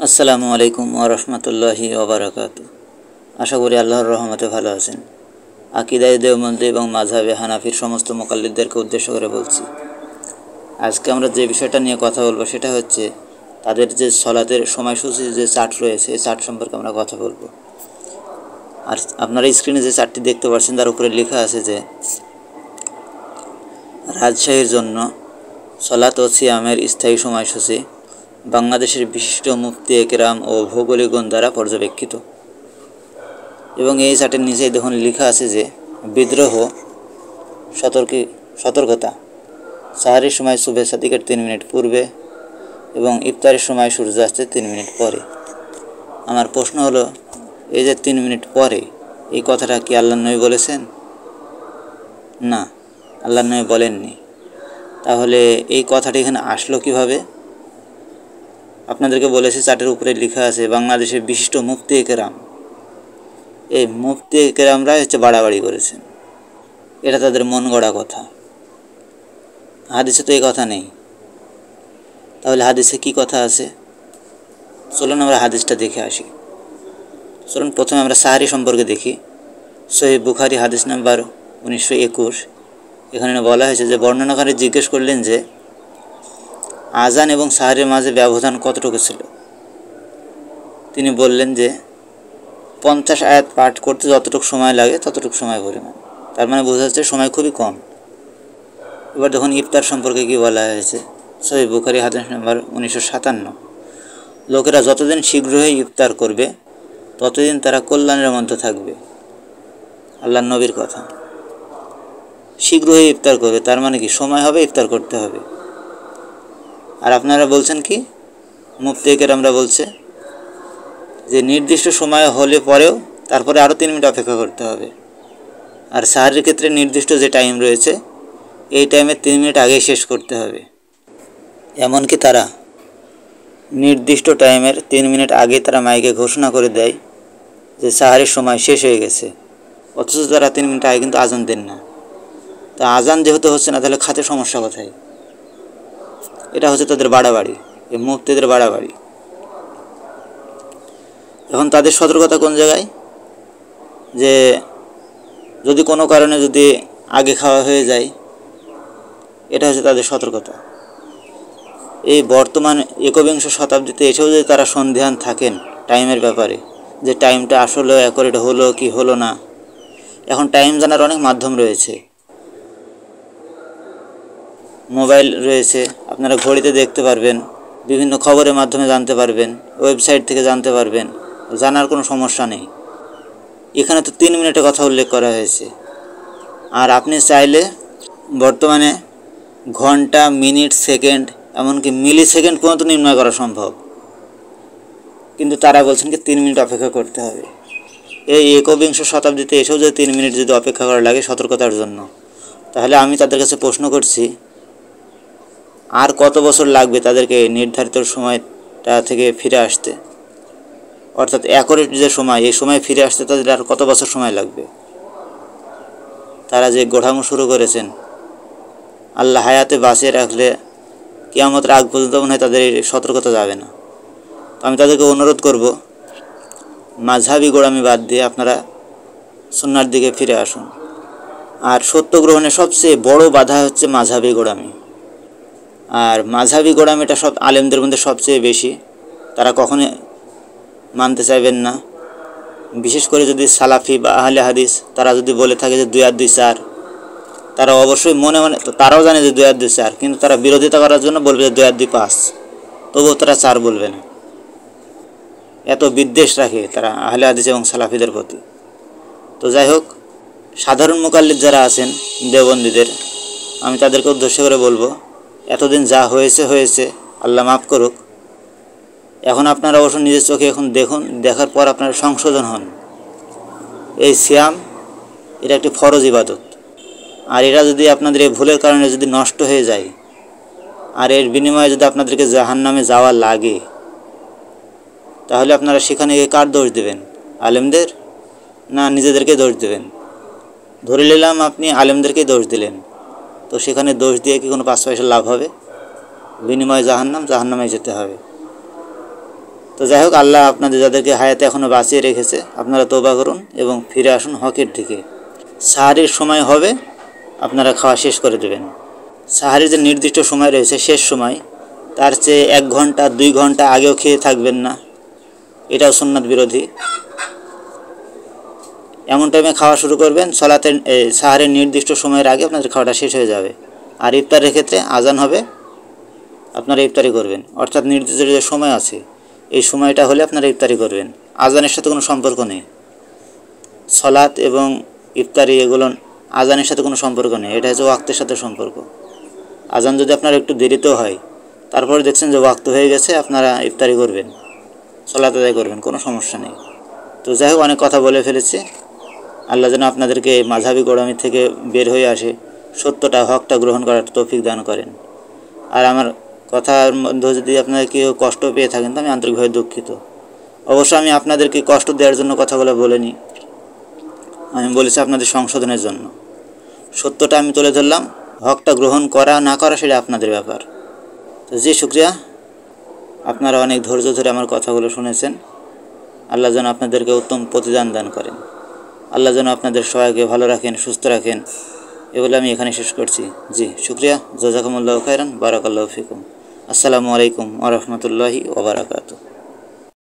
আসসালামু আলাইকুম ওয়া রাহমাতুল্লাহি ওয়া বারাকাতুহু। আশা করি আল্লাহর রহমতে ভালো আছেন। আকিদায়ে দেওবন্দি এবং মাযহাবে হানাফির সমস্ত মুকাল্লিদদেরকে উদ্দেশ্য করে বলছি। আজকে আমরা যে বিষয়টা নিয়ে কথা বলবো সেটা হচ্ছে তাদের যে সালাতের সময়সূচি যে চার্ট রয়েছে এই চার্ট সম্পর্কে আমরা কথা বলবো। আর আপনারা স্ক্রিনে যে চার্টটি দেখতে পাচ্ছেন তার উপরে লেখা আছে যে রাজশাহীর জন্য সালাত ও সিয়ামের স্থায়ী সময়সূচি বাংলাদেশের বিশিষ্ট মুফতি একরাম ও ভৌগোলিকগণ দ্বারা পর্যবেক্ষিত। এবং এই চার্টের নিচেই দেখুন লেখা আছে যে বিদ্রোহ সতর্কতা সাহারির সময় সুবহে সাদিকের 3 মিনিট পূর্বে এবং ইফতারের সময় সূর্যাস্তের 3 মিনিট পরে। আমার প্রশ্ন হলো, এই যে 3 মিনিট পরে, এই কথাটা কি আল্লাহর নবী বলেছেন? না, আল্লাহর নবী বলেননি। তাহলে এই কথাটি এখানে আসলো কিভাবে? আপনাদেরকে বলেছি চার্টের উপরে লেখা আছে বাংলাদেশের বিশিষ্ট মুফতি একরাম। এই মুফতি একরামরা বাড়াবাড়ি করেছেন, এটা তাদের মন গড়া কথা। হাদিসে তো এই কথা নেই। তাহলে হাদিসে কি কথা আছে? চলুন আমরা হাদিসটা দেখে আসি। চলুন প্রথমে আমরা সাহারি সম্পর্কে দেখি। সহিহ বুখারী হাদিস নাম্বার 1921। এখানে বলা হয়েছে যে বর্ণনাকারী জিজ্ঞেস করলেন যে আজান এবং সাহারির মাঝে ব্যবধান কতটুকু ছিল। তিনি বললেন যে 50 আয়াত পাঠ করতে যতটুকু সময় লাগে ততটুকু সময় পরিমাণ। তার মানে বোঝা যাচ্ছে সময় খুবই কম। এবার দেখুন ইফতার সম্পর্কে কি বলা হয়েছে। সহিহ বুখারী হাদিস নাম্বার 1957। লোকেরা যতদিন শীঘ্রই ইফতার করবে ততদিন তারা কল্যাণের মধ্যে থাকবে। আল্লাহর নবীর কথা। শীঘ্রই ইফতার করবে তার মানে কি সময় হবে, ইফতার করতে হবে। আর আপনারা বলছেন কি, মুফতি একরামরা বলছে যে নির্দিষ্ট সময় হলে পরেও তারপরে আরও 3 মিনিট অপেক্ষা করতে হবে। আর সাহারির ক্ষেত্রে নির্দিষ্ট যে টাইম রয়েছে এই টাইমে 3 মিনিট আগেই শেষ করতে হবে। এমনকি তারা নির্দিষ্ট টাইমের 3 মিনিট আগে তারা মাইকে ঘোষণা করে দেয় যে সাহারির সময় শেষ হয়ে গেছে, অথচ তারা 3 মিনিট আগে কিন্তু আজান দেন না। তা আজান যেহেতু হচ্ছে না তাহলে খাতে সমস্যা কোথায়? এটা হচ্ছে তাদের বাড়াবাড়ি, এই মুফতিদের বাড়াবাড়ি। এখন তাদের সতর্কতা কোন জায়গায়? যে যদি কোনো কারণে যদি আগে খাওয়া হয়ে যায়, এটা হচ্ছে তাদের সতর্কতা। এই বর্তমান 21 শতাব্দীতে এসেও যদি তারা সন্দিহান থাকেন টাইমের ব্যাপারে, যে টাইমটা আসলে অ্যাকুরেট হলো কি হলো না। এখন টাইম জানার অনেক মাধ্যম রয়েছে, মোবাইল রয়েছে, আপনারা ঘড়িতে দেখতে পারবেন, বিভিন্ন খবরের মাধ্যমে জানতে পারবেন, ওয়েবসাইট থেকে জানতে পারবেন, জানার কোনো সমস্যা নেই। এখানে তো 3 মিনিটের কথা উল্লেখ করা হয়েছে। আর আপনি চাইলে বর্তমানে ঘন্টা, মিনিট, সেকেন্ড, এমনকি মিলি সেকেন্ড পর্যন্ত নির্ণয় করা সম্ভব। কিন্তু তারা বলছেন কি 3 মিনিট অপেক্ষা করতে হবে। এই 21 শতাব্দীতে এসেও যদি 3 মিনিট যদি অপেক্ষা করা লাগে সতর্কতার জন্য, তাহলে আমি তাদের কাছে প্রশ্ন করছি, আর কত বছর লাগবে তাদেরকে নির্ধারিত সময়টা থেকে ফিরে আসতে? অর্থাৎ অ্যাকুরেট যে সময়, এই সময় ফিরে আসতে তাদের আর কত বছর সময় লাগবে? তারা যে গোঁড়ামি শুরু করেছেন, আল্লাহ হায়াতে বাঁচিয়ে রাখলে কিয়ামতের আগ পর্যন্ত মনে হয় তাদের সতর্কতা যাবে না। তো আমি তাদেরকে অনুরোধ করব, মাঝহাবি গোঁড়ামি বাদ দিয়ে আপনারা সুন্নাহর দিকে ফিরে আসুন। আর সত্য গ্রহণের সবচেয়ে বড় বাধা হচ্ছে মাঝহাবি গোঁড়ামি। আর মাঝহাবি গোঁড়ামিটা সব আলেমদের মধ্যে সবচেয়ে বেশি। তারা কখনোই মানতে চাইবেন না। বিশেষ করে যদি সালাফি বা আহলে হাদিস তারা যদি বলে থাকে যে 2 আর 2 4, তারা অবশ্যই মনে মনে তো তারাও জানে যে 2 আর 2 4, কিন্তু তারা বিরোধিতা করার জন্য বলবে যে 2 আর 2 5, তবুও তারা 4 বলবে না। এত বিদ্বেষ রাখে তারা আহলে হাদিস এবং সালাফিদের প্রতি। তো যাই হোক, সাধারণ মুকাল্লিদ যারা আছেন দেওবন্দীদের, আমি তাদেরকে উদ্দেশ্য করে বলবো, এতদিন যা হয়েছে হয়েছে, আল্লাহ মাফ করুক। এখন আপনারা অবশ্য নিজের চোখে এখন দেখুন, দেখার পর আপনারা সংশোধন হন। এই সিয়াম এটা একটি ফরজ ইবাদত। আর এটা যদি আপনাদের এই ভুলের কারণে যদি নষ্ট হয়ে যায়, আর এর বিনিময়ে যদি আপনাদেরকে জাহান্নামে যাওয়া লাগে, তাহলে আপনারা সেখানে গিয়ে কার দোষ দেবেন? আলেমদের না নিজেদেরকে দোষ দেবেন? ধরে নিলাম আপনি আলেমদেরকেই দোষ দিলেন, তো সেখানে দোষ দিয়ে কি কোনো 5 পয়সা লাভ হবে? বিনিময়ে জাহান্নামে যেতে হবে। তো যাই হোক, আল্লাহ আপনাদের যাদেরকে হায়াতে এখনও বাঁচিয়ে রেখেছে, আপনারা তওবা করুন এবং ফিরে আসুন হকের দিকে। সাহারির সময় হবে, আপনারা খাওয়া শেষ করে দেবেন। সাহারির যে নির্দিষ্ট সময় রয়েছে, শেষ সময়, তার চেয়ে 1 ঘন্টা 2 ঘন্টা আগেও খেয়ে থাকবেন না, এটাও সুন্নাত বিরোধী। এমন টাইমে খাওয়া শুরু করবেন, সালাতের সাহারের নির্দিষ্ট সময়ের আগে আপনাদের খাওয়াটা শেষ হয়ে যাবে। আর ইফতারের ক্ষেত্রে আজান হবে, আপনারা ইফতারি করবেন। অর্থাৎ নির্দিষ্ট যে সময় আছে, এই সময়টা হলে আপনারা ইফতারি করবেন। আজানের সাথে কোনো সম্পর্ক নেই। সালাত এবং ইফতারি এগুলো আজানের সাথে কোনো সম্পর্ক নেই, এটা হচ্ছে ওয়াক্তের সাথে সম্পর্ক। আজান যদি আপনার একটু দেরিতেও হয়, তারপরে দেখছেন যে ওয়াক্ত হয়ে গেছে, আপনারা ইফতারি করবেন, সালাত আদায় করবেন, কোনো সমস্যা নেই। তো যাই হোক, অনেক কথা বলে ফেলেছি। আল্লাহ যেন আপনাদেরকে মাঝহাবি গোড়ামি থেকে বের হয়ে আসে সত্যটা, হকটা গ্রহণ করার তৌফিক দান করেন। আর আমার কথার মধ্যে যদি আপনারা কেউ কষ্ট পেয়ে থাকেন, তো আমি আন্তরিকভাবে দুঃখিত। অবশ্য আমি আপনাদেরকে কষ্ট দেওয়ার জন্য কথাগুলো বলিনি, আমি বলেছি আপনাদের সংশোধনের জন্য। সত্যটা আমি তুলে ধরলাম, হকটা গ্রহণ করা না করা সেটা আপনাদের ব্যাপার। তো জি, শুকরিয়া, আপনারা অনেক ধৈর্য ধরে আমার কথাগুলো শুনেছেন। আল্লাহ যেন আপনাদেরকে উত্তম প্রতিদান দান করেন। আল্লাহ যেন আপনাদের সবাইকে ভালো রাখেন, সুস্থ রাখেন, এ বলে আমি এখানে শেষ করছি। জি, শুকরিয়া, জাযাকুমুল্লাহু খাইরান, বারাকাল্লাহু ফিকুম। আসসালামু আলাইকুম ওয়া রাহমাতুল্লাহি ওয়া বারাকাতুহু।